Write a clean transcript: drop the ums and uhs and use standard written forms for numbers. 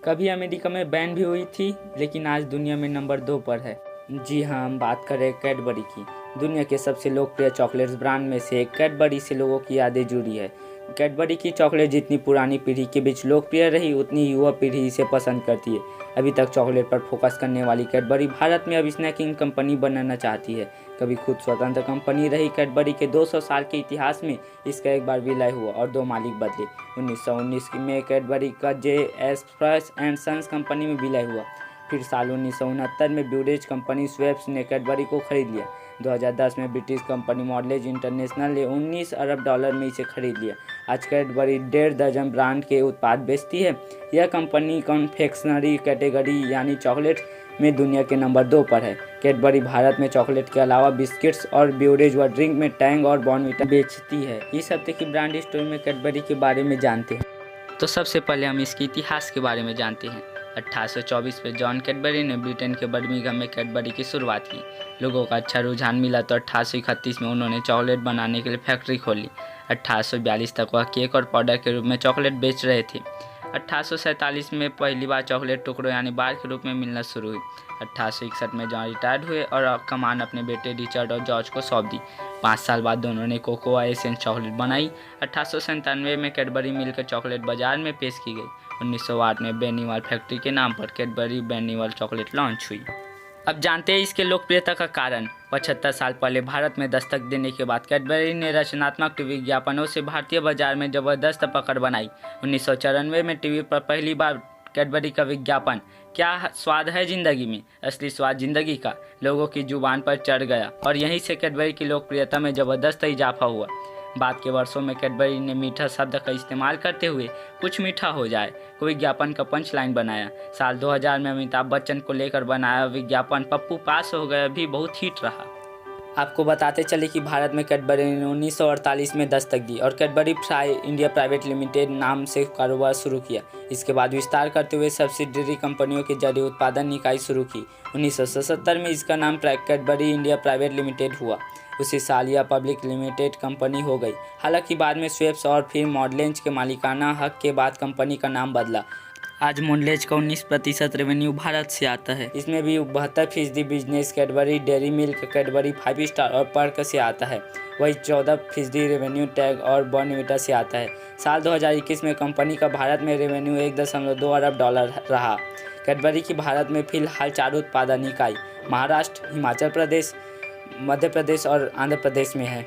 कभी अमेरिका में बैन भी हुई थी, लेकिन आज दुनिया में नंबर 2 पर है। जी हाँ, हम बात कर रहे हैं कैडबरी की। दुनिया के सबसे लोकप्रिय चॉकलेट्स ब्रांड में से कैडबरी से लोगों की यादें जुड़ी है। कैडबरी की चॉकलेट जितनी पुरानी पीढ़ी के बीच लोकप्रिय रही, उतनी युवा पीढ़ी इसे पसंद करती है। अभी तक चॉकलेट पर फोकस करने वाली कैडबरी भारत में अब स्नैकिंग कंपनी बनना चाहती है। कभी खुद स्वतंत्र कंपनी रही कैडबरी के 200 साल के इतिहास में इसका एक बार विलय हुआ और 2 मालिक बदले। 1919 में कैडबरी का J S. Fry and Sons company में विलय हुआ। फिर साल 1969 में ब्यूरेज कंपनी स्वेप्स ने कैडबरी को खरीद लिया। 2010 में ब्रिटिश कंपनी मॉडलेज इंटरनेशनल ने 19 अरब डॉलर में इसे खरीद लिया। आज कैडबरी 1.5 दर्जन ब्रांड के उत्पाद बेचती है। यह कंपनी कॉन्फेक्शनरी कैटेगरी यानी चॉकलेट में दुनिया के नंबर 2 पर है। कैडबरी भारत में चॉकलेट के अलावा बिस्किट्स और ब्यूरेज व ड्रिंक में टैंग और बॉर्नविटा बेचती है। इस हफ्ते की ब्रांड स्टोरी में कैडबरी के बारे में जानते हैं। तो सबसे पहले हम इसके इतिहास के बारे में जानते हैं। 1824 में जॉन कैडबरी ने ब्रिटेन के बर्मिंघम में कैडबरी की शुरुआत की। लोगों का अच्छा रुझान मिला तो 1831 में उन्होंने चॉकलेट बनाने के लिए फैक्ट्री खोली। 1842 तक वह केक और पाउडर के रूप में चॉकलेट बेच रहे थे। 1847 में पहली बार चॉकलेट टुकड़ों यानी बार के रूप में मिलना शुरू हुई। 1861 में जॉन रिटायर्ड हुए और कमान अपने बेटे रिचर्ड और जॉर्ज को सौंप दी। 5 साल बाद दोनों ने कोकोआ एसेंस चॉकलेट बनाई। 1897 में कैडबरी मिलकर चॉकलेट बाजार में पेश की गई। 1908 में बेनीवाल फैक्ट्री के नाम पर कैडबरी बेनीवाल चॉकलेट लॉन्च हुई। अब जानते हैं इसके लोकप्रियता का कारण। 75 साल पहले भारत में दस्तक देने के बाद कैडबरी ने रचनात्मक विज्ञापनों से भारतीय बाजार में जबरदस्त पकड़ बनाई। 1994 में टीवी पर पहली बार कैडबरी का विज्ञापन क्या स्वाद है ज़िंदगी में, असली स्वाद ज़िंदगी का लोगों की जुबान पर चढ़ गया और यहीं से कैडबरी की लोकप्रियता में ज़बरदस्त इजाफा हुआ। बाद के वर्षों में कैडबरी ने मीठा शब्द का इस्तेमाल करते हुए कुछ मीठा हो जाए को विज्ञापन का पंच लाइन बनाया। साल 2000 में अमिताभ बच्चन को लेकर बनाया विज्ञापन पप्पू पास हो गया भी बहुत हिट रहा। आपको बताते चले कि भारत में कैडबरी ने 1948 में दस्तक दी और Cadbury fry India private limited नाम से कारोबार शुरू किया। इसके बाद विस्तार करते हुए सब्सिडरी कंपनियों के जरिए उत्पादन इकाई शुरू की। 1977 में इसका नाम कैडबरी इंडिया प्राइवेट लिमिटेड हुआ। उसी साल यह पब्लिक लिमिटेड कंपनी हो गई। हालांकि बाद में स्वेप्स और फिर मॉडलेज के मालिकाना हक के बाद कंपनी का नाम बदला। आज मॉडलेज का 19% रेवेन्यू भारत से आता है। इसमें भी 72% business Cadbury dairy milk, Cadbury 5 star और पर्क से आता है। वही 14% रेवेन्यू टैग और बॉर्नविटा से आता है। साल 2021 में कंपनी का भारत में रेवेन्यू 1.2 अरब डॉलर रहा। कैडबरी की भारत में फिलहाल 4 उत्पादन इकाई महाराष्ट्र, हिमाचल प्रदेश, मध्य प्रदेश और आंध्र प्रदेश में है।